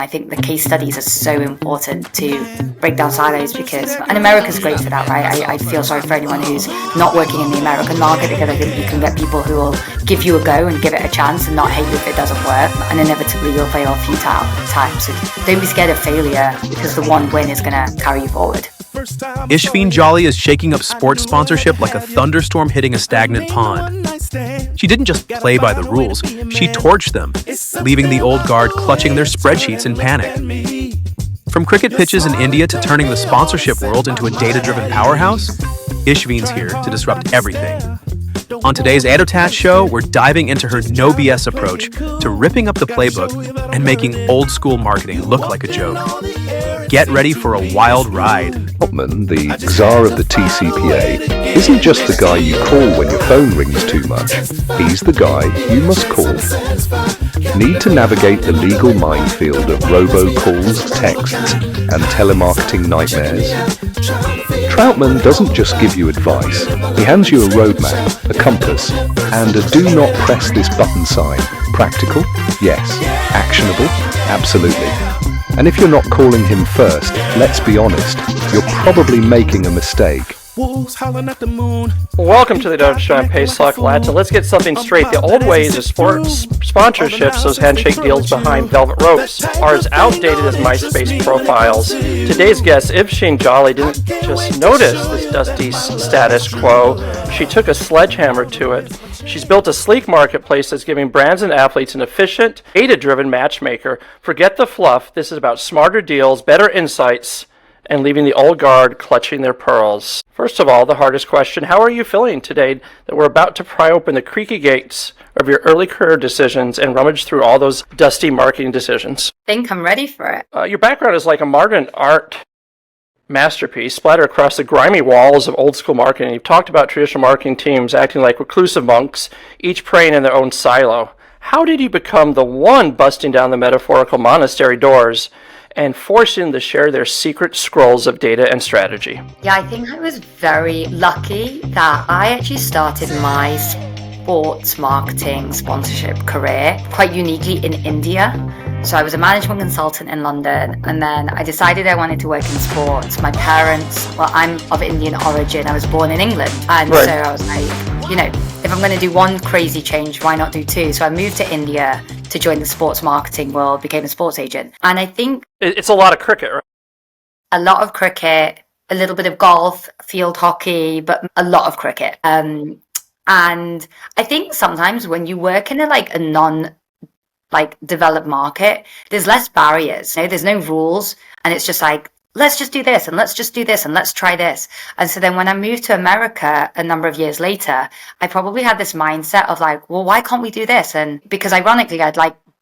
I think the case studies are so important to break down silos and America's great for that, right? I feel sorry for anyone who's not working in the American market because I think you can get people who will give you a go and give it a chance and not hate you if it doesn't work. And inevitably you'll fail a few times. So don't be scared of failure because the one win is going to carry you forward. Ishveen Jolly is shaking up sports sponsorship like a thunderstorm hitting a stagnant pond. She didn't just play by the rules, she torched them, leaving the old guard clutching their spreadsheets in panic. From cricket pitches in India to turning the sponsorship world into a data-driven powerhouse, Ishveen's here to disrupt everything. On today's Ad Attach show, we're diving into her no BS approach to ripping up the playbook and making old-school marketing look like a joke. Get ready for a wild ride. Troutman, the czar of the TCPA, isn't just the guy you call when your phone rings too much. He's the guy you must call. Need to navigate the legal minefield of robocalls, texts, and telemarketing nightmares? Troutman doesn't just give you advice. He hands you a roadmap, a compass, and a do not press this button sign. Practical? Yes. Actionable? Absolutely. And if you're not calling him first, let's be honest, you're probably making a mistake. Welcome to the Don't Show and Pace Lock Lads, and let's get something straight. The old ways of sports sponsorships, those handshake deals behind velvet ropes, are as outdated as MySpace profiles. Today's guest, Ishveen Jolly, didn't just notice this dusty status quo, she took a sledgehammer to it. She's built a sleek marketplace that's giving brands and athletes an efficient, data-driven matchmaker. Forget the fluff, this is about smarter deals, better insights, and leaving the old guard clutching their pearls. First of all, the hardest question, how are you feeling today that we're about to pry open the creaky gates of your early career decisions and rummage through all those dusty marketing decisions? I think I'm ready for it. Your background is like a modern art masterpiece splattered across the grimy walls of old school marketing. You've talked about traditional marketing teams acting like reclusive monks, each praying in their own silo. How did you become the one busting down the metaphorical monastery doors and forcing them to share their secret scrolls of data and strategy? Yeah, I think I was very lucky that I actually started my sports marketing sponsorship career quite uniquely in India. So I was a management consultant in London, and then I decided I wanted to work in sports. My parents, well, I'm of Indian origin. I was born in England. And Right. So I was like, if I'm going to do one crazy change, why not do two? So I moved to India to join the sports marketing world, became a sports agent. And I think It's a lot of cricket, right? a lot of cricket, a little bit of golf, field hockey, but a lot of cricket. And I think sometimes when you work in a non developed market, there's less barriers. There's no rules, and it's just like, let's just do this and let's just do this and let's try this. And so then when I moved to America a number of years later, I probably had this mindset of like, well, why can't we do this? And because ironically, I'd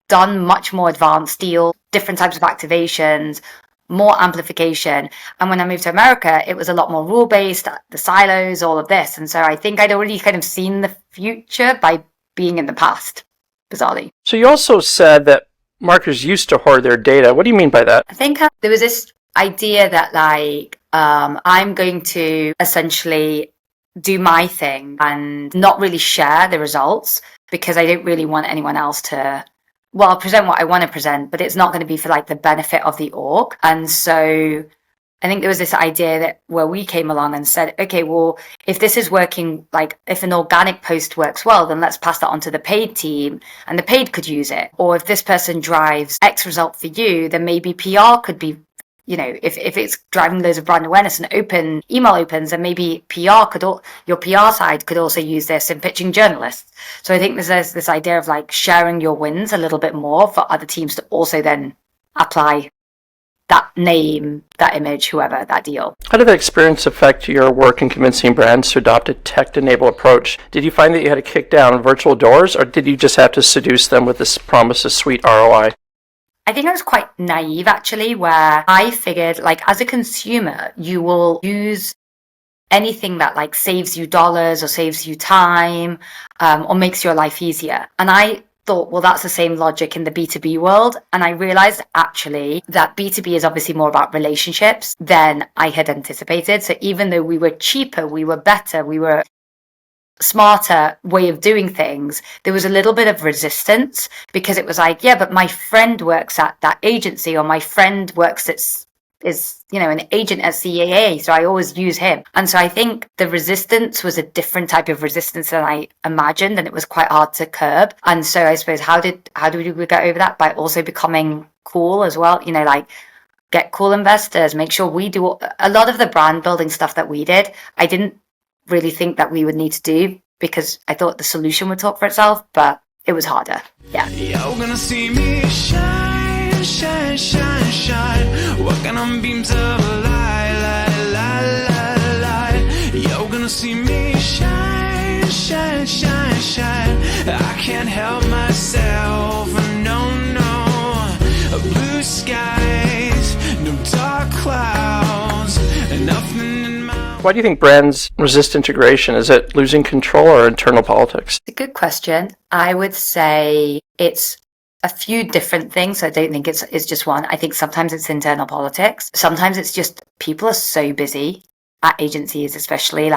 done much more advanced deals, different types of activations, more amplification. And when I moved to America, it was a lot more rule-based, the silos, all of this. And so I think I'd already kind of seen the future by being in the past, bizarrely. So you also said that marketers used to hoard their data. What do you mean by that? I think there was this idea that I'm going to essentially do my thing and not really share the results because I don't really want anyone else to, well, I'll present what I want to present, but it's not going to be for the benefit of the org. And so I think there was this idea that where we came along and said, okay, well, if this is working, if an organic post works well, then let's pass that on to the paid team and the paid could use it. Or if this person drives X result for you, then maybe PR could be, if it's driving loads of brand awareness and open email opens, then maybe your PR side could also use this in pitching journalists. So I think there's this idea of sharing your wins a little bit more for other teams to also then apply that name, that image, whoever, that deal. How did that experience affect your work in convincing brands to adopt a tech-enabled approach? Did you find that you had to kick down virtual doors, or did you just have to seduce them with this promise of sweet ROI? I think I was quite naive, actually, where I figured, as a consumer, you will use anything that saves you dollars or saves you time or makes your life easier. And I thought, well, that's the same logic in the B2B world. And I realized actually that B2B is obviously more about relationships than I had anticipated. So even though we were cheaper, we were better, we were smarter way of doing things, there was a little bit of resistance because it was like, yeah, but my friend works at that agency, or my friend works at is an agent at CAA, so I always use him. And so I think the resistance was a different type of resistance than I imagined, and it was quite hard to curb. And so I suppose how did we get over that? By also becoming cool as well, like get cool investors, make sure we do a lot of the brand building stuff that we did. I didn't really think that we would need to do because I thought the solution would talk for itself, but it was harder. Yeah. You're gonna see me shine, shine, shine, shine. Walking on beams of light, light, light, light, light. You're gonna see me shine, shine, shine, shine. I can't help myself, no, no. Blue skies, no dark clouds, nothing in my... Why do you think brands resist integration? Is it losing control or internal politics? It's a good question. I would say it's a few different things. I don't think it's just one. I think sometimes it's internal politics. Sometimes it's just people are so busy at agencies, especially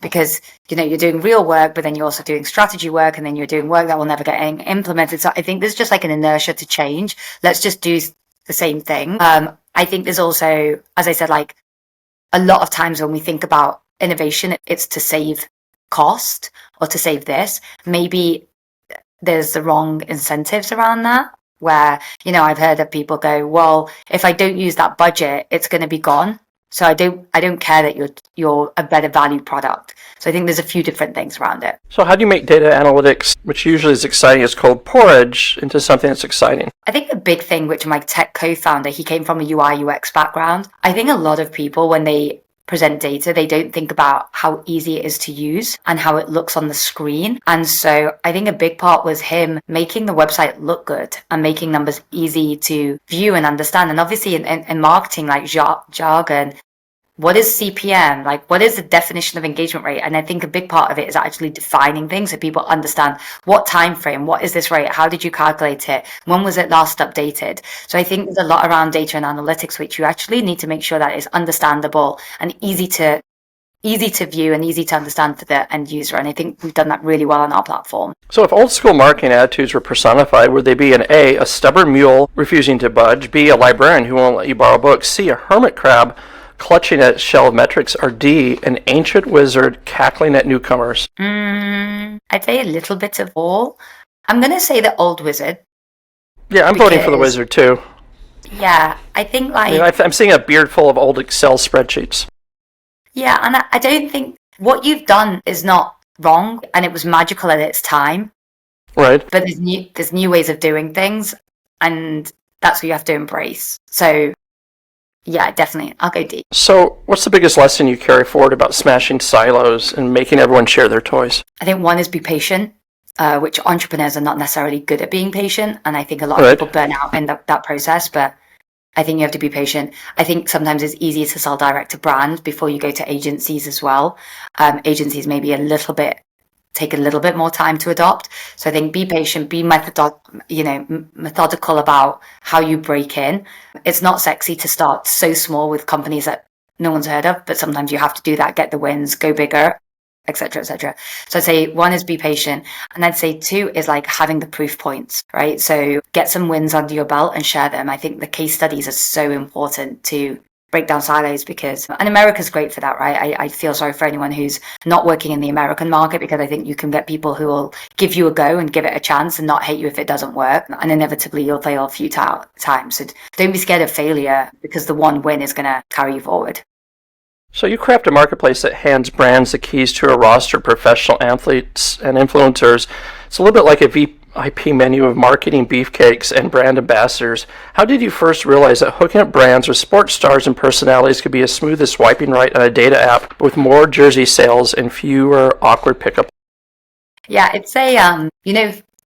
because you're doing real work, but then you're also doing strategy work, and then you're doing work that will never get implemented. So I think there's just an inertia to change. Let's just do the same thing. I think there's also, as I said, a lot of times when we think about innovation, it's to save cost or to save this. Maybe there's the wrong incentives around that, where, I've heard that people go, well, if I don't use that budget, it's going to be gone. So I don't care that you're a better value product. So I think there's a few different things around it. So how do you make data analytics, which usually is exciting as cold porridge, into something that's exciting? I think the big thing, which my tech co-founder, he came from a UI UX background. I think a lot of people, when they present data, they don't think about how easy it is to use and how it looks on the screen. And so I think a big part was him making the website look good and making numbers easy to view and understand. And obviously in marketing, jargon, what is CPM? What is the definition of engagement rate? And I think a big part of it is actually defining things so people understand what time frame, what is this rate? How did you calculate it? When was it last updated? So I think there's a lot around data and analytics, which you actually need to make sure that is understandable and easy to view and easy to understand for the end user. And I think we've done that really well on our platform. So if old school marketing attitudes were personified, would they be a stubborn mule refusing to budge, B, a librarian who won't let you borrow books, C, a hermit crab clutching at shell of metrics, or D, an ancient wizard cackling at newcomers? I'd say a little bit of all. I'm going to say the old wizard. Yeah, I'm voting for the wizard too. Yeah, I think I'm seeing a beard full of old Excel spreadsheets. Yeah, and I don't think what you've done is not wrong, and it was magical at its time. Right. But there's new ways of doing things, and that's what you have to embrace. So yeah, definitely. I'll go D. So what's the biggest lesson you carry forward about smashing silos and making everyone share their toys? I think one is be patient, which entrepreneurs are not necessarily good at being patient. And I think a lot of people burn out in that process, but I think you have to be patient. I think sometimes it's easier to sell direct to brands before you go to agencies as well. Agencies maybe take a little bit more time to adopt. So I think be patient, be methodical about how you break in. It's not sexy to start so small with companies that no one's heard of, but sometimes you have to do that, get the wins, go bigger, etc., etc. So I'd say one is be patient, and I'd say two is having the proof points, right? So get some wins under your belt and share them. I think the case studies are so important to break down silos, and America's great for that, right? I feel sorry for anyone who's not working in the American market, because I think you can get people who will give you a go and give it a chance and not hate you if it doesn't work, and inevitably you'll fail a few times. So don't be scared of failure, because the one win is going to carry you forward. So you craft a marketplace that hands brands the keys to a roster of professional athletes and influencers. It's a little bit like a VIP menu of marketing beefcakes and brand ambassadors. How did you first realize that hooking up brands with sports stars and personalities could be as smooth as swiping right on a data app, with more jersey sales and fewer awkward pickup? Yeah, it's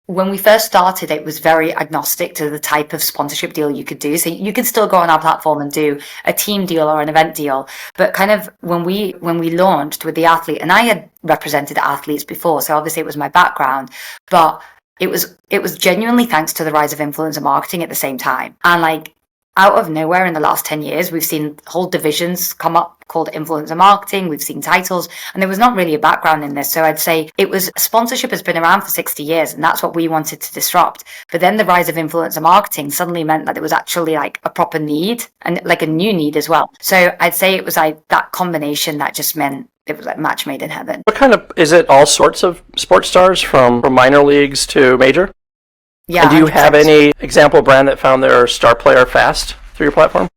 when we first started, it was very agnostic to the type of sponsorship deal you could do. So you could still go on our platform and do a team deal or an event deal. But kind of when we launched with the athlete, and I had represented athletes before, so obviously it was my background, but it was genuinely thanks to the rise of influencer marketing at the same time. And out of nowhere in the last 10 years, we've seen whole divisions come up called influencer marketing. We've seen titles, and there was not really a background in this. So I'd say sponsorship has been around for 60 years, and that's what we wanted to disrupt. But then the rise of influencer marketing suddenly meant that it was actually like a proper need and like a new need as well. So I'd say it was like that combination that just meant it was like match made in heaven. What kind of, is it all sorts of sports stars from minor leagues to major? Yeah. And do you 100%. have any example brand that found their star player fast through your platform?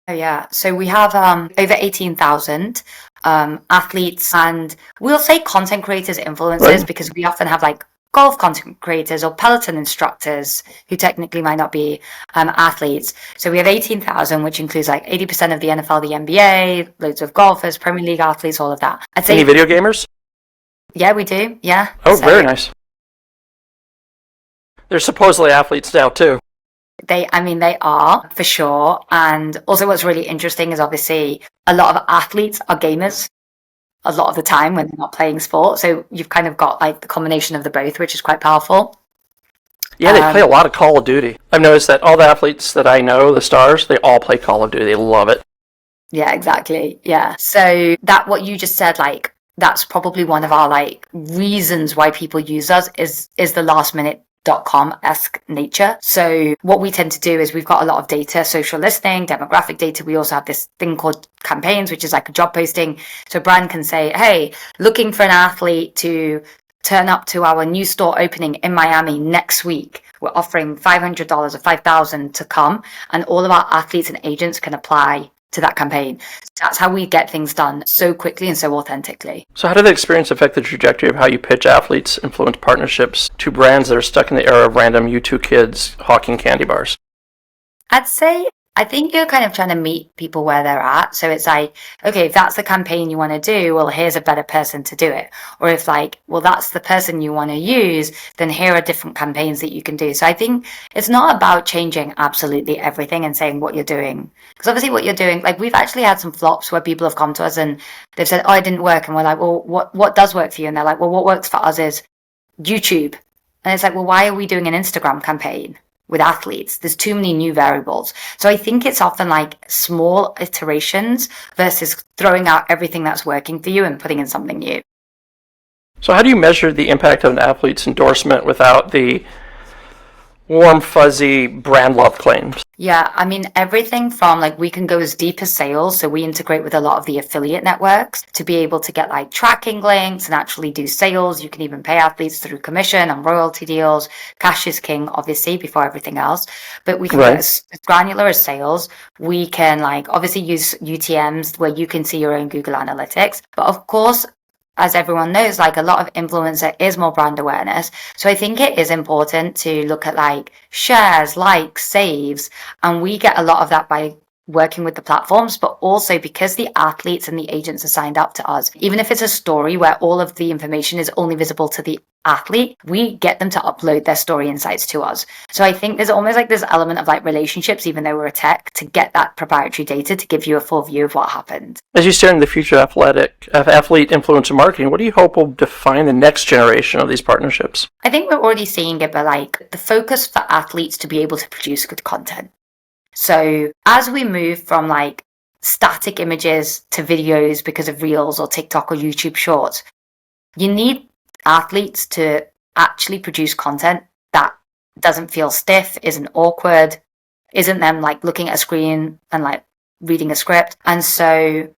Oh, yeah. So we have over 18,000 athletes, and we'll say content creators, influencers, Right. because we often have like golf content creators or Peloton instructors who technically might not be athletes. So we have 18,000, which includes like 80% of the NFL, the NBA, loads of golfers, Premier League athletes, all of that. I'd say, Any video gamers? yeah, we do. Yeah. Oh, So very nice. They're supposedly athletes now, too. they are for sure. And also what's really interesting is obviously a lot of athletes are gamers a lot of the time when they're not playing sport. So you've kind of got like the combination of the both, which is quite powerful. Yeah, they play a lot of Call of Duty. I've noticed that all the athletes that I know, the stars, they all play Call of Duty. They love it. Yeah, exactly. Yeah. So that what you just said, like that's probably one of our like reasons why people use us is the last minute.com-esque nature. So what we tend to do is we've got a lot of data, social listening, demographic data. We also have this thing called campaigns, which is like a job posting. So a brand can say, hey, looking for an athlete to turn up to our new store opening in Miami next week. We're offering $500 or $5,000 to come, and all of our athletes and agents can apply to that campaign. That's how we get things done so quickly and so authentically. So how did the experience affect the trajectory of how you pitch athletes, influence partnerships to brands that are stuck in the era of random U2 kids hawking candy bars? I'd say, I think you're kind of trying to meet people where they're at. So it's like, okay, if that's the campaign you want to do, well, here's a better person to do it. Or if like, well, that's the person you want to use, then here are different campaigns that you can do. So I think it's not about changing absolutely everything and saying what you're doing. Because obviously what you're doing, like we've actually had some flops where people have come to us and they've said, oh, it didn't work. And we're like, well, what does work for you? And they're like, well, what works for us is YouTube. And it's like, well, why are we doing an Instagram campaign with athletes? There's too many new variables. So I think it's often like small iterations versus throwing out everything that's working for you and putting in something new. So how do you measure the impact of an athlete's endorsement without the warm, fuzzy brand love claims? Yeah, I mean, everything from like we can go as deep as sales. So we integrate with a lot of the affiliate networks to be able to get like tracking links and actually do sales. You can even pay athletes through commission and royalty deals. Cash is king, obviously, before everything else. But we can Right. get as granular as sales. We can like obviously use UTMs where you can see your own Google Analytics. But of course, as everyone knows, like a lot of influencer is more brand awareness. So I think it is important to look at like shares, likes, saves, and we get a lot of that by working with the platforms, but also because the athletes and the agents are signed up to us. Even if it's a story where all of the information is only visible to the athlete, we get them to upload their story insights to us. So I think there's almost like this element of like relationships, even though we're a tech, to get that proprietary data to give you a full view of what happened. As you stare into the future of athlete influencer marketing, what do you hope will define the next generation of these partnerships? I think we're already seeing it, but like the focus for athletes to be able to produce good content. So as we move from like static images to videos because of Reels or TikTok or YouTube Shorts, you need athletes to actually produce content that doesn't feel stiff, isn't awkward, isn't them like looking at a screen and like reading a script. And so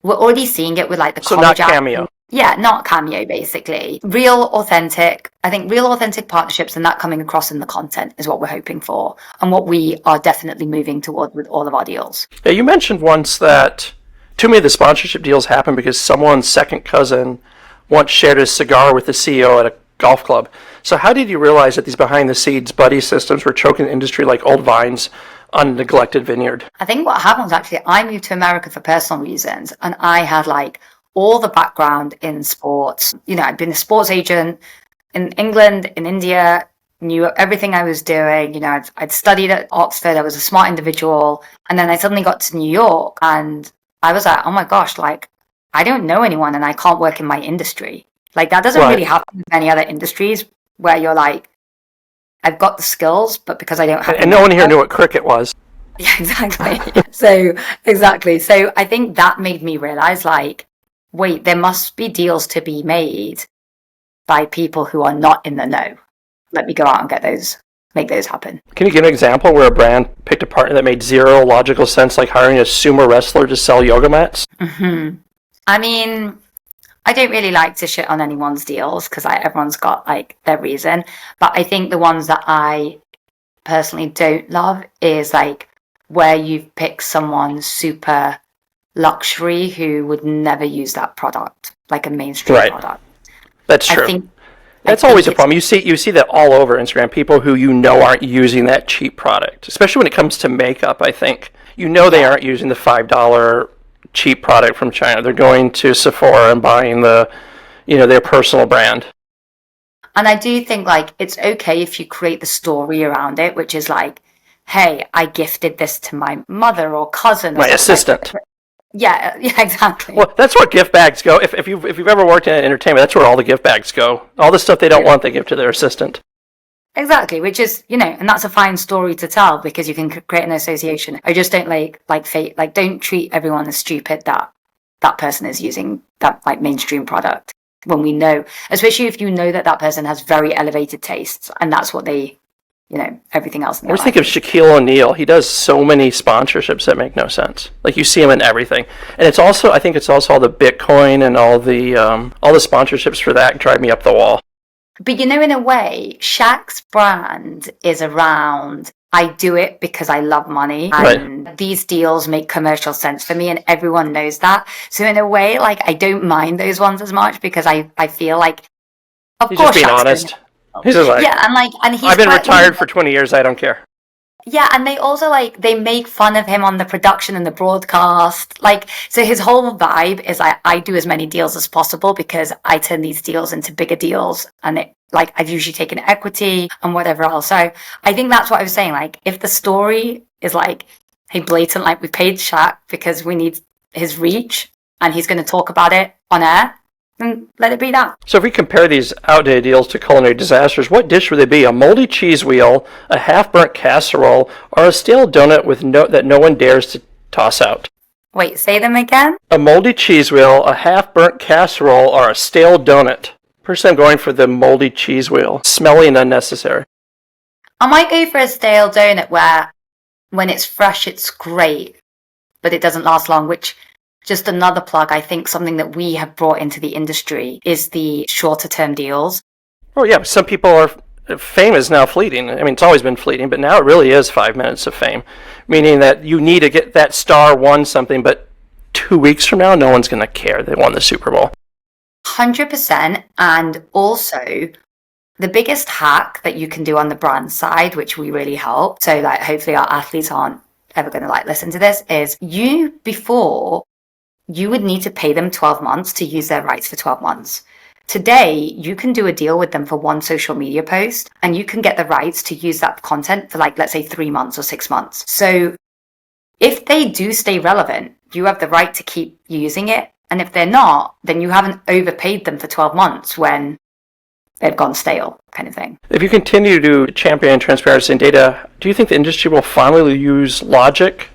we're already seeing it with like the So college not Cameo. Yeah, not Cameo, basically. Real, authentic. I think real, authentic partnerships and that coming across in the content is what we're hoping for and what we are definitely moving toward with all of our deals. Yeah, you mentioned once that too many of the sponsorship deals happen because someone's second cousin once shared a cigar with the CEO at a golf club. So how did you realize that these behind-the-scenes buddy systems were choking the industry like old vines on a neglected vineyard? I think what happened was actually I moved to America for personal reasons and I had like all the background in sports. You know, I'd been a sports agent in England, in India, knew everything I was doing. You know, I'd studied at Oxford. I was a smart individual. And then I suddenly got to New York and I was like, oh my gosh, like I don't know anyone and I can't work in my industry. Like that doesn't Right. really happen in many other industries where you're like, I've got the skills, but because I don't have And no one here knew what cricket was. Yeah, exactly. So I think that made me realize, like, wait, there must be deals to be made by people who are not in the know. Let me go out and make those happen. Can you give an example where a brand picked a partner that made zero logical sense, like hiring a sumo wrestler to sell yoga mats? I mean, I don't really like to shit on anyone's deals because everyone's got like their reason. But I think the ones that I personally don't love is like where you've picked someone super luxury who would never use that product, like a mainstream product. That's true. That's always a problem. You see that all over Instagram. People who you know aren't using that cheap product, especially when it comes to makeup. I think they aren't using the $5 cheap product from China. They're going to Sephora and buying their personal brand. And I do think like it's okay if you create the story around it, which is like, hey, I gifted this to my mother or cousin, or my assistant. Yeah, exactly. Well, that's where gift bags go. If you've ever worked in entertainment, that's where all the gift bags go. All the stuff they don't want, they give to their assistant. Exactly, which is, and that's a fine story to tell because you can create an association. I just don't don't treat everyone as stupid that person is using that like mainstream product when we know, especially if you know that person has very elevated tastes and that's what they, everything else. I always think of Shaquille O'Neal. He does so many sponsorships that make no sense. Like you see him in everything, and I think it's also all the Bitcoin and all the sponsorships for that drive me up the wall. But in a way, Shaq's brand is around, I do it because I love money and these deals make commercial sense for me and everyone knows that. So in a way, like I don't mind those ones as much because I feel like, of He's course, just being honest. He's just like, and he's I've been retired for 20 years. I don't care. Yeah, and they also they make fun of him on the production and the broadcast. So his whole vibe is I do as many deals as possible because I turn these deals into bigger deals, and I've usually taken equity and whatever else. So I think that's what I was saying. Like, if the story is hey, blatant, we paid Shaq because we need his reach, and he's going to talk about it on air. And let it be that. So if we compare these outdated deals to culinary disasters, what dish would they be? A moldy cheese wheel, a half-burnt casserole, or a stale donut that no one dares to toss out? Wait, say them again? A moldy cheese wheel, a half-burnt casserole, or a stale donut. Personally, I'm going for the moldy cheese wheel. Smelly and unnecessary. I might go for a stale donut where when it's fresh, it's great, but it doesn't last long, which... Just another plug, I think something that we have brought into the industry is the shorter term deals. Oh yeah, some people are, fame is now fleeting. I mean, it's always been fleeting, but now it really is 5 minutes of fame. Meaning that you need to get that star won something, but 2 weeks from now, no one's going to care they won the Super Bowl. 100%. And also, the biggest hack that you can do on the brand side, which we really help, so hopefully our athletes aren't ever going to listen to this, is you would need to pay them 12 months to use their rights for 12 months. Today, you can do a deal with them for one social media post and you can get the rights to use that content for let's say 3 months or 6 months. So if they do stay relevant, you have the right to keep using it. And if they're not, then you haven't overpaid them for 12 months when they've gone stale, kind of thing. If you continue to champion transparency and data, do you think the industry will finally use logic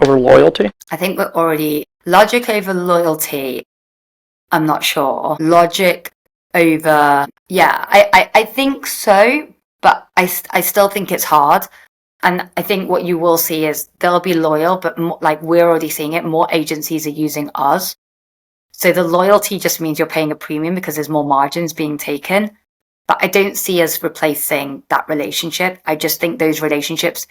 over loyalty? I think we're already... Logic over loyalty, I'm not sure. Logic over... Yeah, I think so, but I still think it's hard. And I think what you will see is they'll be loyal, but we're already seeing it, more agencies are using us. So the loyalty just means you're paying a premium because there's more margins being taken. But I don't see us replacing that relationship. I just think those relationships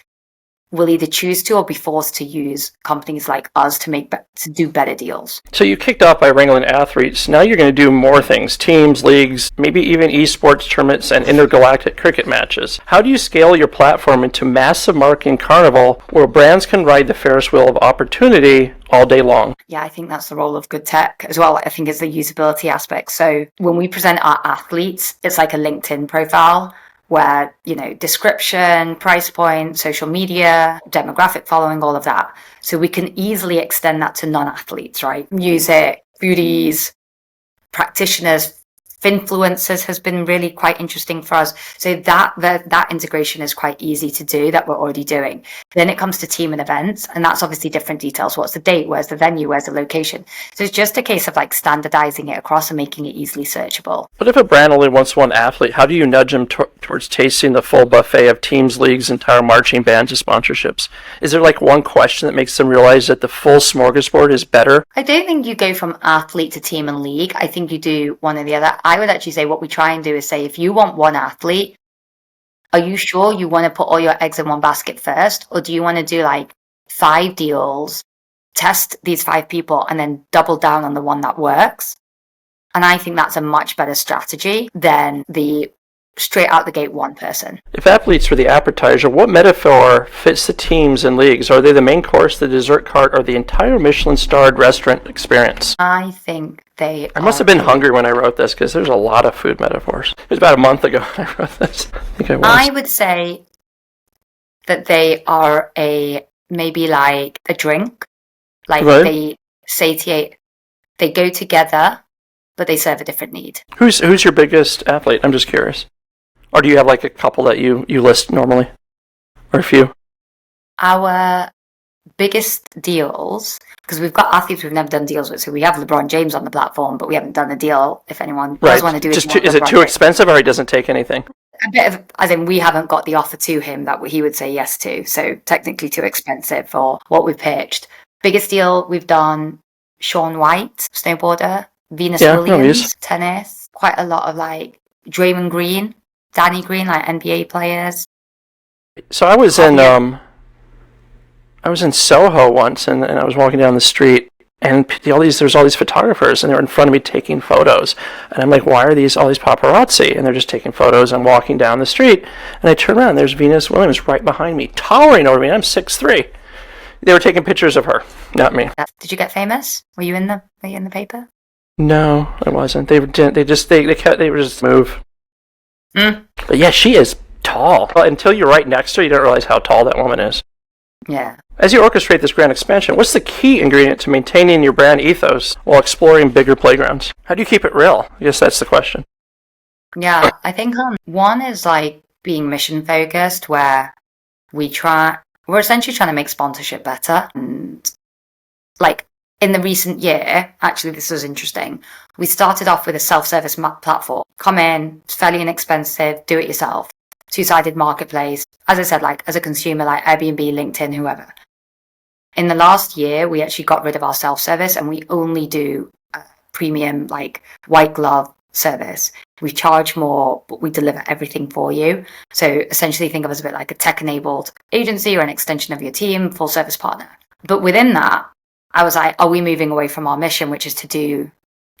will either choose to or be forced to use companies like us to do better deals. So you kicked off by wrangling athletes. Now you're going to do more things, teams, leagues, maybe even esports tournaments and intergalactic cricket matches. How do you scale your platform into massive marketing carnival where brands can ride the Ferris wheel of opportunity all day long? Yeah, I think that's the role of good tech as well. I think it's the usability aspect. So when we present our athletes, it's like a LinkedIn profile where, description, price point, social media, demographic following, all of that. So we can easily extend that to non-athletes, right? Music, foodies, practitioners, Influencers has been really quite interesting for us. So that integration is quite easy to do, that we're already doing. Then it comes to team and events, and that's obviously different details. What's the date? Where's the venue? Where's the location? So it's just a case of like standardizing it across and making it easily searchable. But if a brand only wants one athlete, how do you nudge them towards tasting the full buffet of teams, leagues, entire marching bands, and sponsorships? Is there like one question that makes them realize that the full smorgasbord is better? I don't think you go from athlete to team and league. I think you do one or the other. I would actually say what we try and do is say, if you want one athlete, are you sure you want to put all your eggs in one basket first? Or do you want to do like 5 deals, test these 5 people, and then double down on the one that works? And I think that's a much better strategy than the straight out the gate one person. If athletes were the appetizer, what metaphor fits the teams and leagues? Are they the main course, the dessert cart, or the entire Michelin-starred restaurant experience? I think they I must have been hungry when I wrote this, because there's a lot of food metaphors. It was about a month ago when I wrote this. I think I was. I would say that they are maybe like a drink. Like Right. they satiate, they go together, but they serve a different need. Who's your biggest athlete? I'm just curious. Or do you have like a couple that you list normally? Or a few? Our biggest deals, because we've got athletes we've never done deals with, so we have LeBron James on the platform, but we haven't done a deal. If anyone does want to do it, Is it too expensive, or he doesn't take anything? A bit of, as in, we haven't got the offer to him that he would say yes to, so technically too expensive for what we've pitched. Biggest deal we've done: Shaun White, snowboarder; Venus Williams, tennis; quite a lot of like Draymond Green, Danny Green, like NBA players. So I was in Soho once, and I was walking down the street, and there's all these photographers, and they were in front of me taking photos, and I'm like, why are all these paparazzi? And they're just taking photos and walking down the street, and I turn around, and there's Venus Williams right behind me, towering over me. I'm 6'3". They were taking pictures of her, not me. Did you get famous? Were you in the paper? No, I wasn't. They were just move. Mm. But yeah, she is tall. Well, until you're right next to her, you don't realize how tall that woman is. Yeah. As you orchestrate this grand expansion, what's the key ingredient to maintaining your brand ethos while exploring bigger playgrounds? How do you keep it real? I guess that's the question. Yeah, I think one is like being mission focused, where we're essentially trying to make sponsorship better. And like in the recent year, actually, this was interesting. We started off with a self-service platform. Come in, it's fairly inexpensive, do it yourself. Two-sided marketplace. As I said, like as a consumer, like Airbnb, LinkedIn, whoever. In the last year, we actually got rid of our self-service, and we only do a premium, like white glove service. We charge more, but we deliver everything for you. So essentially think of us a bit like a tech-enabled agency or an extension of your team, full service partner. But within that, I was like, are we moving away from our mission, which is to do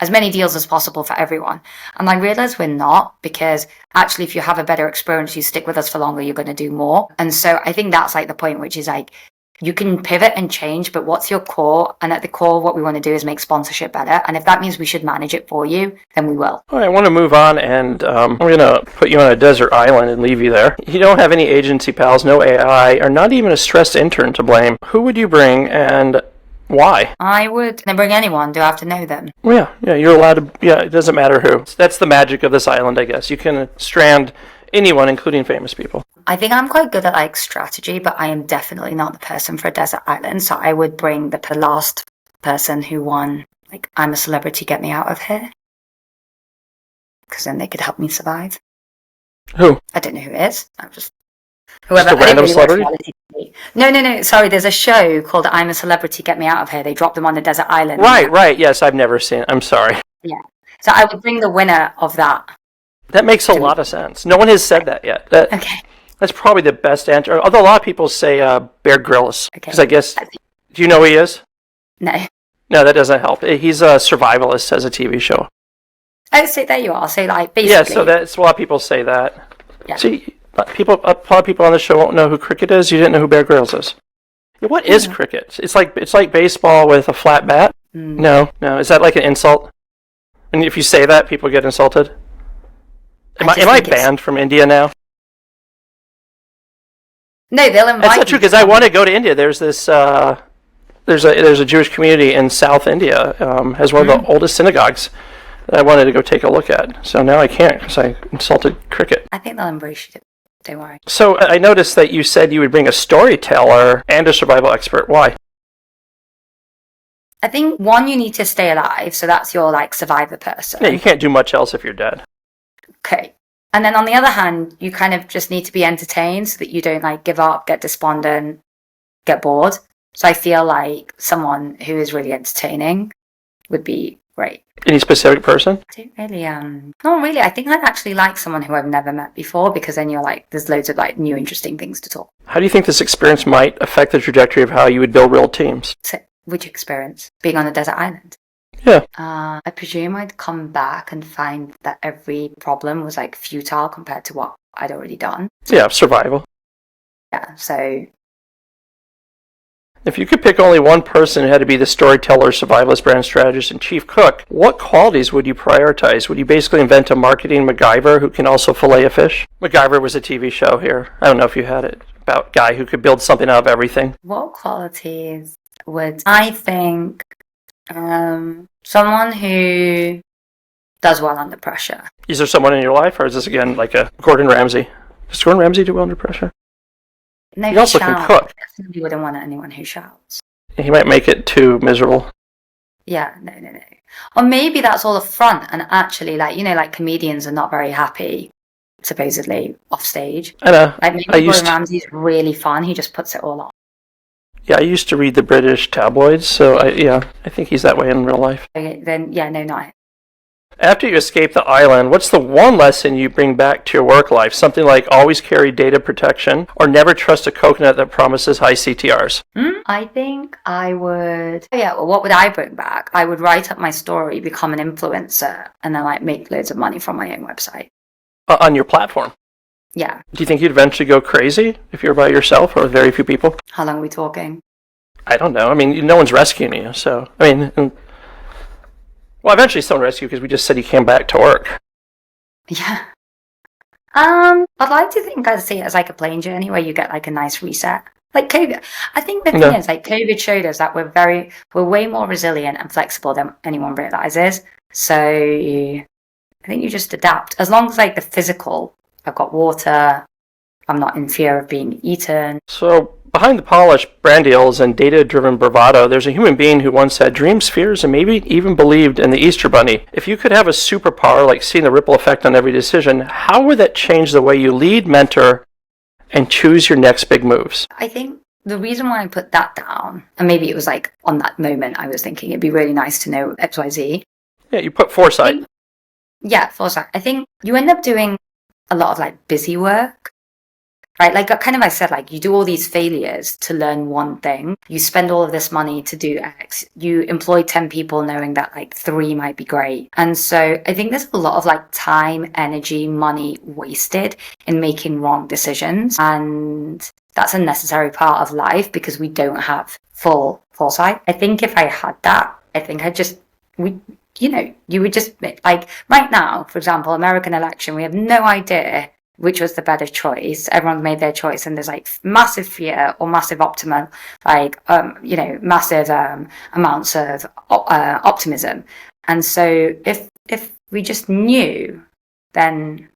as many deals as possible for everyone? And I realized we're not, because actually if you have a better experience, you stick with us for longer, you're going to do more. And so I think that's like the point, which is like, you can pivot and change, but what's your core? And at the core, what we want to do is make sponsorship better. And if that means we should manage it for you, then we will. All right, I want to move on, and I'm going to put you on a desert island and leave you there. You don't have any agency pals, no AI, or not even a stressed intern to blame. Who would you bring, and why? I would bring anyone. Do I have to know them? Yeah, you're allowed to. Yeah, it doesn't matter who. That's the magic of this island, I guess. You can strand anyone, including famous people. I think I'm quite good at like strategy, but I am definitely not the person for a desert island. So I would bring the last person who won, like, I'm a Celebrity, Get Me Out of Here. Because then they could help me survive. Who? I don't know who it is. I'm just... Whoever. Just a random celebrity? No. Sorry, there's a show called I'm a Celebrity, Get Me Out of Here. They dropped them on a desert island. Right. Yes, I've never seen it. I'm sorry. Yeah. So I would bring the winner of that. That makes a lot of sense. No one has said that yet. Okay. That's probably the best answer. Although a lot of people say Bear Grylls. Because I guess... Do you know who he is? No. No, that doesn't help. He's a survivalist, has a TV show. Oh, so there you are. So, like, basically... Yeah, so that's a lot of people say that. Yeah. See, a lot of people on the show won't know who cricket is. You didn't know who Bear Grylls is. What is cricket? It's like baseball with a flat bat? No. Is that like an insult? And if you say that, people get insulted? Am I banned from India now? No, they'll invite. That's not true, because I want to go to India. There's this there's a Jewish community in South India, has one of the oldest synagogues. that I wanted to go take a look at. So now I can't because I insulted Cricket. I think they'll embrace you. Don't worry. So I noticed that you said you would bring a storyteller and a survival expert. Why? I think one, you need to stay alive, so that's your like survivor person. Yeah, you can't do much else if you're dead. Okay. And then on the other hand, you kind of just need to be entertained so that you don't like give up, get despondent, get bored. So I feel like someone who is really entertaining would be great. Any specific person? I don't really, not really. I think I'd actually like someone who I've never met before, because then you're like, there's loads of like new interesting things to talk. How do you think this experience might affect the trajectory of how you would build real teams? So, which experience? Being on a desert island? Yeah. I presume I'd come back and find that every problem was like futile compared to what I'd already done. Yeah, survival. Yeah, so If you could pick only one person who had to be the storyteller, survivalist, brand strategist, and chief cook, what qualities would you prioritize? Would you basically invent a marketing MacGyver who can also fillet a fish? MacGyver was a TV show here. I don't know if you had it. About a guy who could build something out of everything. what qualities would I think someone who does well under pressure? Is there someone in your life, or is this again like a Gordon Ramsay? Does Gordon Ramsay do well under pressure? No, He also can shouts. cook. I definitely wouldn't want anyone who shouts. He might make it too miserable. Yeah, no. Or maybe that's all a front, and actually, like, you know, like comedians are not very happy, supposedly, off stage. I know. Like, maybe Gordon Ramsay's really fun, he just puts it all on. Yeah, I used to read the British tabloids, so I think he's that way in real life. Okay, then, yeah, no, not. After you escape the island, what's the one lesson you bring back to your work life? Something like always carry data protection, or never trust a coconut that promises high CTRs. I think I would. Oh, yeah, well, what would I bring back? I would write up my story, become an influencer, and then like make loads of money from my own website. On your platform. Yeah. Do you think you'd eventually go crazy if you're by yourself or with very few people? How long are we talking? I don't know. I mean, no one's rescuing you, so I mean. Well, eventually someone rescued you because we just said you came back to work. Yeah. I'd like to think I'd see it as like a plane journey where you get like a nice reset. Like COVID. I think the thing is, like, COVID showed us that we're way more resilient and flexible than anyone realizes. So I think you just adapt. As long as like the physical, I've got water, I'm not in fear of being eaten. So behind the polished brand deals and data-driven bravado, there's a human being who once had dreams, fears, and maybe even believed in the Easter Bunny. If you could have a superpower, like seeing the ripple effect on every decision, how would that change the way you lead, mentor, and choose your next big moves? I think the reason why I put that down, and maybe it was like on that moment I was thinking it'd be really nice to know XYZ. Yeah, you put foresight. Yeah, foresight. I think you end up doing a lot of like busy work. Right, like kind of I said, like you do all these failures to learn one thing. You spend all of this money to do X. You employ 10 people knowing that like 3 might be great. And so I think there's a lot of like time, energy, money wasted in making wrong decisions. And that's a necessary part of life because we don't have full foresight. I think if I had that, I think you would just like right now, for example, American election, we have no idea which was the better choice. Everyone's made their choice, and there's like massive fear or massive optimism, like massive amounts of optimism. And so if we just knew, then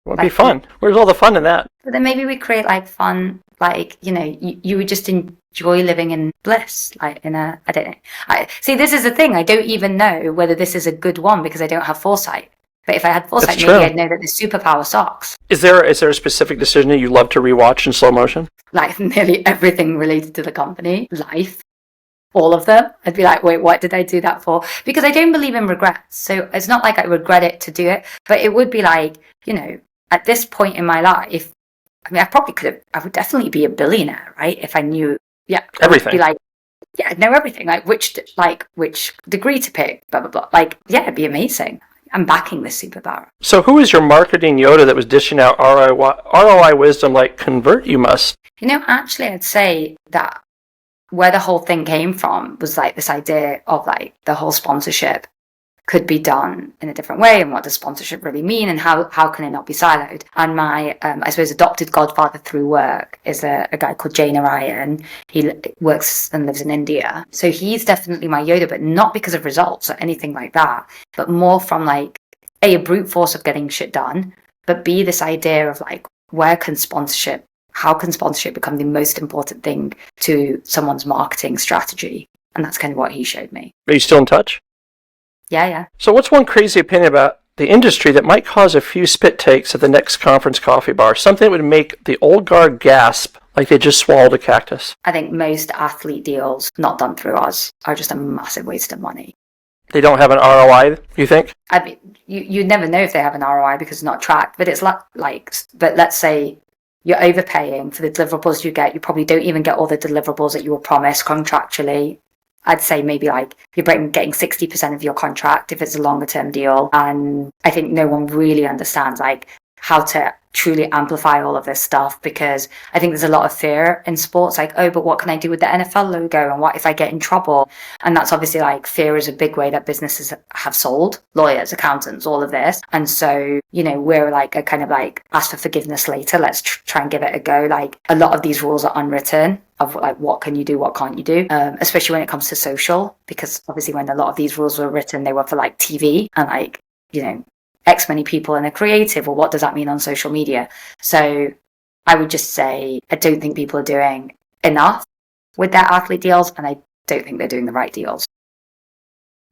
It would be fun. Where's all the fun in that? But then maybe we create like fun, like, you know, you would just enjoy living in bliss, like in a, I don't know. See, this is the thing. I don't even know whether this is a good one because I don't have foresight. But if I had foresight, maybe I'd know that the superpower sucks. Is there a specific decision that you love to rewatch in slow motion? Like nearly everything related to the company, life, all of them. I'd be like, wait, what did I do that for? Because I don't believe in regrets. So it's not like I regret it to do it, but it would be like, you know, at this point in my life, I mean, I would definitely be a billionaire, right? If I knew, everything. Be like, yeah, I'd know everything, like which degree to pick, blah, blah, blah. Like, yeah, it'd be amazing. I'm backing this superpower. So who is your marketing Yoda that was dishing out ROI wisdom like convert you must? You know, actually, I'd say that where the whole thing came from was like this idea of like the whole sponsorship could be done in a different way, and what does sponsorship really mean, and how can it not be siloed. And my, I suppose, adopted godfather through work is a guy called Jay Narayan. He works and lives in India. So he's definitely my Yoda, but not because of results or anything like that, but more from like, A, a brute force of getting shit done, but B, this idea of like, how can sponsorship become the most important thing to someone's marketing strategy? And that's kind of what he showed me. Are you still in touch? Yeah. So what's one crazy opinion about the industry that might cause a few spit takes at the next conference coffee bar? Something that would make the old guard gasp like they just swallowed a cactus. I think most athlete deals not done through us are just a massive waste of money. They don't have an ROI, you think? I mean, you never know if they have an ROI because it's not tracked. But it's but let's say you're overpaying for the deliverables you get. You probably don't even get all the deliverables that you were promised contractually. I'd say maybe like you're getting 60% of your contract if it's a longer term deal. And I think no one really understands like how to truly amplify all of this stuff, because I think there's a lot of fear in sports, like, oh, but what can I do with the NFL logo, and what if I get in trouble? And that's obviously like, fear is a big way that businesses have sold, lawyers, accountants, all of this. And so, you know, we're like a kind of like, ask for forgiveness later, let's try and give it a go. Like, a lot of these rules are unwritten of like, what can you do, what can't you do, especially when it comes to social, because obviously when a lot of these rules were written, they were for like TV and like, you know, X many people in a creative, or what does that mean on social media? So I would just say, I don't think people are doing enough with their athlete deals, and I don't think they're doing the right deals.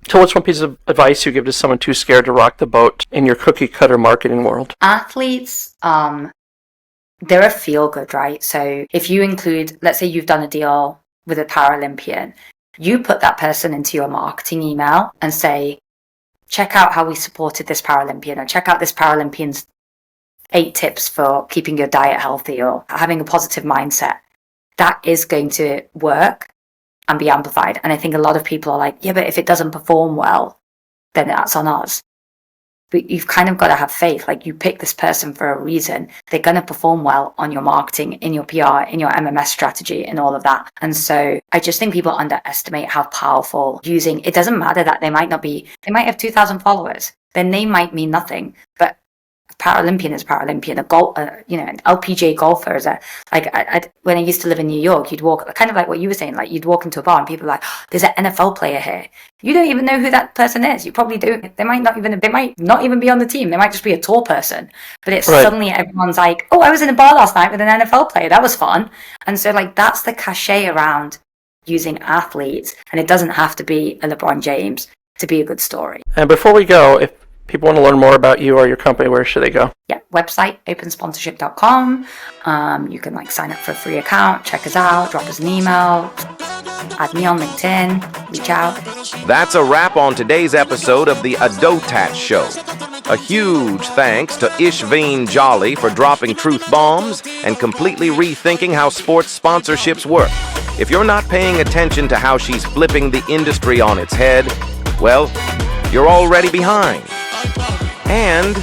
So what's one piece of advice you give to someone too scared to rock the boat in your cookie cutter marketing world? Athletes, they're a feel good, right? So if you include, let's say you've done a deal with a Paralympian, you put that person into your marketing email and say, check out how we supported this Paralympian, or check out this Paralympian's 8 tips for keeping your diet healthy or having a positive mindset. That is going to work and be amplified. And I think a lot of people are like, yeah, but if it doesn't perform well, then that's on us. But you've kind of got to have faith. Like, you pick this person for a reason. They're going to perform well on your marketing, in your PR, in your MMS strategy, and all of that. And so I just think people underestimate how powerful using, it doesn't matter that they might have 2,000 followers. Their name might mean nothing, but Paralympian is Paralympian. An LPGA golfer is when I used to live in New York, you'd walk, kind of like what you were saying, like you'd walk into a bar and people are like, oh, there's an NFL player here. You don't even know who that person is. You probably do. They might not even be on the team. They might just be a tall person. But it's right. Suddenly everyone's like, oh, I was in a bar last night with an NFL player. That was fun. And so like, that's the cachet around using athletes. And it doesn't have to be a LeBron James to be a good story. And before we go, if people want to learn more about you or your company, where should they go? Yeah, website, opensponsorship.com. You can like sign up for a free account, check us out, drop us an email, add me on LinkedIn, reach out. That's a wrap on today's episode of the Adotat Show. A huge thanks to Ishveen Jolly for dropping truth bombs and completely rethinking how sports sponsorships work. If you're not paying attention to how she's flipping the industry on its head, well, you're already behind. And,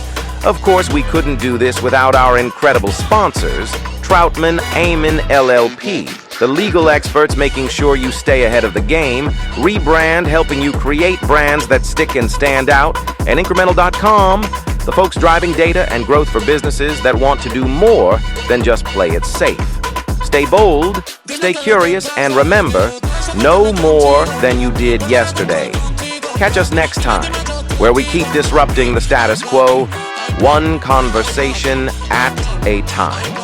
of course, we couldn't do this without our incredible sponsors, Troutman Amen LLP, the legal experts making sure you stay ahead of the game, Rebrand helping you create brands that stick and stand out, and Incremental.com, the folks driving data and growth for businesses that want to do more than just play it safe. Stay bold, stay curious, and remember, know more than you did yesterday. Catch us next time, where we keep disrupting the status quo, one conversation at a time.